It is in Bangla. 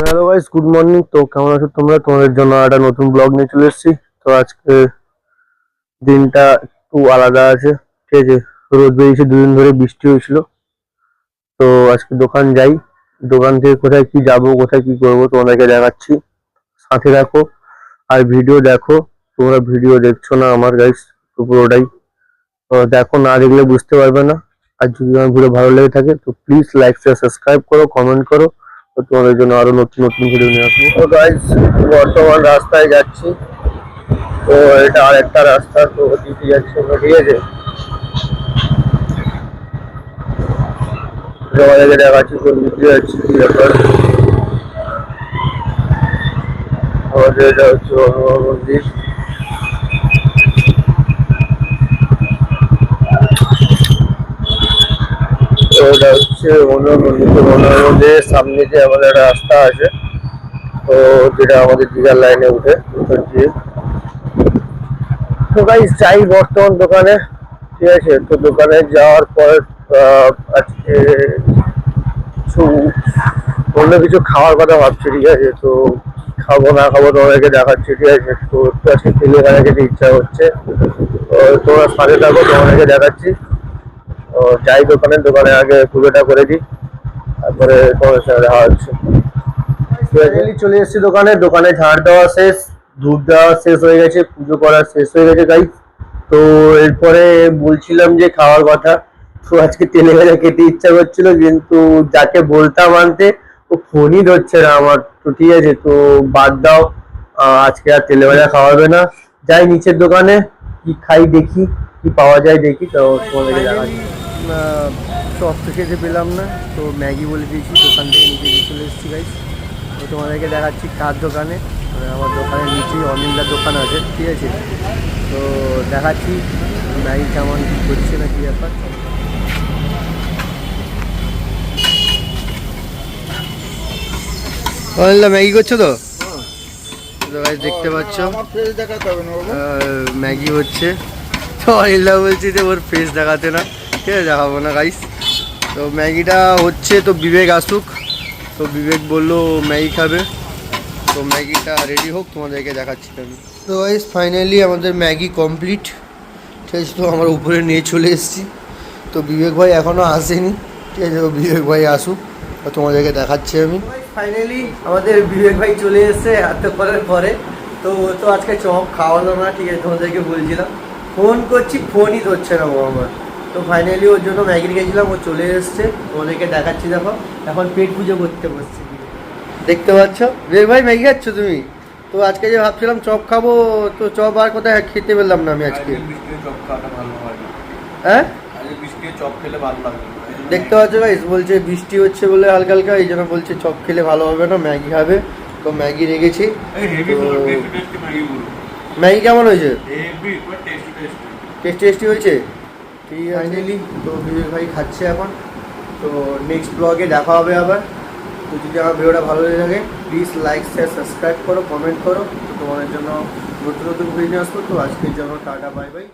Hello guys, good morning. তো কেমন আছো তোমরা? তোমাদের জন্য একটা নতুন ব্লগ নিয়ে চলে এসেছি। তো আজকে দিনটা একটু আলাদা আছে, ঠিক আছে। রোদ বেরিয়েছে, দুদিন ধরে বৃষ্টি হয়েছিল। তো আজকে দোকান যাই, দোকান থেকে কোথায় কি যাব, কোথায় কি করবো তোমাদেরকে দেখাচ্ছি। সাথে রাখো আর ভিডিও দেখো। তোমরা ভিডিও দেখছো না আমার গাইস, তো পুরোটাই তো দেখো, না দেখলে বুঝতে পারবে না। আর যদি আমার ভিডিও ভালো লেগে থাকে তো প্লিজ লাইক শেয়ার সাবস্ক্রাইব করো, কমেন্ট করো। তো তোমাদের জন্য আরো নতুন নতুন ভিডিও নিয়ে আসবো। তো গাইস, বর্তমান রাস্তায় যাচ্ছি। তো এটা আরেকটা রাস্তা, তো দিতে যাচ্ছি আমরা, ঠিক আছে। তোমাদেরকে দেখাচ্ছি কোন দিক দিয়ে যাচ্ছি, কি ব্যাপার। আমাদের এটা হচ্ছে হনুমান মন্দির। তো এটা হচ্ছে হনুমান মন্দির। তো হনুমান মন্দিরের সামনে যে আমাদের একটা রাস্তা আছে, তো যেটা আমাদের দীঘার লাইনে উঠে ভিতর দিয়ে। তো গাইস যাই বর্তমান দোকানে, ঠিক আছে। তো দোকানে যাওয়ার পর আজকে কিছু অন্য কিছু খাওয়ার কথা ভাবছি, ঠিক আছে। তো খাবো না খাবো তোমাদেরকে দেখাচ্ছি, ঠিক আছে। তো একটু আজকে তেলেভাজা খেতে ইচ্ছা হচ্ছে, তো তোমরা সাথে থাকো, তোমাদেরকে দেখাচ্ছি। তো যাই দোকানে, দোকানে আগে পুজোটা করে দিই, তারপরে তোমাদের সাথে দেখা হচ্ছে। চলে এসেছি দোকানে, দোকানে ঝাড় দেওয়া শেষ, ধূপ দেওয়া শেষ হয়ে গেছে, পুজো করা শেষ হয়ে গেছে গাইস। তো এরপরে বলছিলাম যে খাওয়ার কথা। তো আজকে তেলে ভাজা খেতে ইচ্ছা করছিল, কিন্তু যাকে বলতাম আনতে ও ফোনই ধরছে না আমার। তো ঠিক আছে, তো বাদ দাও, আজকে আর তেলে ভাজা খাওয়াবে না। যাই নিচের দোকানে, কি খাই দেখি, কি পাওয়া যায় দেখি। তো তোমাদেরকে দেখাচ্ছি। চপ তো খেতে পেলাম না, তো ম্যাগি বলে দিয়েছি, দোকান থেকে নিচে নিয়ে চলে এসেছি গাইস। তো তোমাদেরকে দেখাচ্ছি কার দোকানে। আমার দোকানের নিচেই অনিন্দার দোকান আছে, ঠিক আছে। তো দেখাচ্ছি ম্যাগি কেমন কি করছে না কি ব্যাপার। অনিন্দা ম্যাগি করছো তো? গাইস দেখতে পাচ্ছ ম্যাগি হচ্ছে। তো অনিন্দা বলছি যে ওর ফেস দেখাতে না, ঠিক আছে, দেখাবো না গাইস। তো ম্যাগিটা হচ্ছে, তো বিবেক আসুক। তো বিবেক বললো ম্যাগি খাবে, তো ম্যাগিটা রেডি হোক, তোমাদেরকে দেখাচ্ছি আমি। তো গাইস ফাইনালি আমাদের ম্যাগি কমপ্লিট, ঠিক আছে। তো আমরা উপরে নিয়ে চলে এসেছি। তো বিবেক ভাই এখনও আসেনি, ঠিক আছে। তো বিবেক ভাই আসুক, তো তোমাদেরকে দেখাচ্ছি আমি। ফাইনালি আমাদের বিবেক ভাই চলে এসেছে এতক্ষণের পরে। তো তো আজকে চপ খাওয়ালো না, ঠিক আছে, তোমাদেরকে বলছিলাম। ফোন করছি, ফোনই ধরছে না ও আমার। তো ফাইনালি ওর জন্য ম্যাগি রেখেছিলাম, ও চলে এসছে, তোমাদেরকে দেখাচ্ছি। দেখো এখন পেট পুজো করতে বসছি, দেখতে পাচ্ছ। বিবেক ভাই ম্যাগি খাচ্ছ তুমি? তো আজকে যে ভাবছিলাম চপ খাবো, তো চপ আর কোথায় খেতে পেলাম না আমি আজকে। হ্যাঁ, চপ খেলে ভালো লাগবে। দেখতে পাচ্ছ গাইস, বলছে বৃষ্টি হচ্ছে বলে হালকা হালকা, এই জন্য বলছে চপ খেলে ভালো হবে না, ম্যাগি খাবে। তো ম্যাগি রেখেছি। ম্যাগি কেমন হয়েছে? টেস্টি টেস্টি হয়েছে, ঠিক আছে। ফাইনালি তো বিবেক ভাই খাচ্ছে এখন। তো নেক্সট ব্লগে দেখা হবে আবার। তো যদি আমার ভিডিওটা ভালো লেগে থাকে প্লিজ লাইক শেয়ার সাবস্ক্রাইব করো, কমেন্ট করো। তো তোমাদের জন্য নতুন নতুন ভিডিও আসবো। তো আজকের জন্য টাটা, বাই বাই।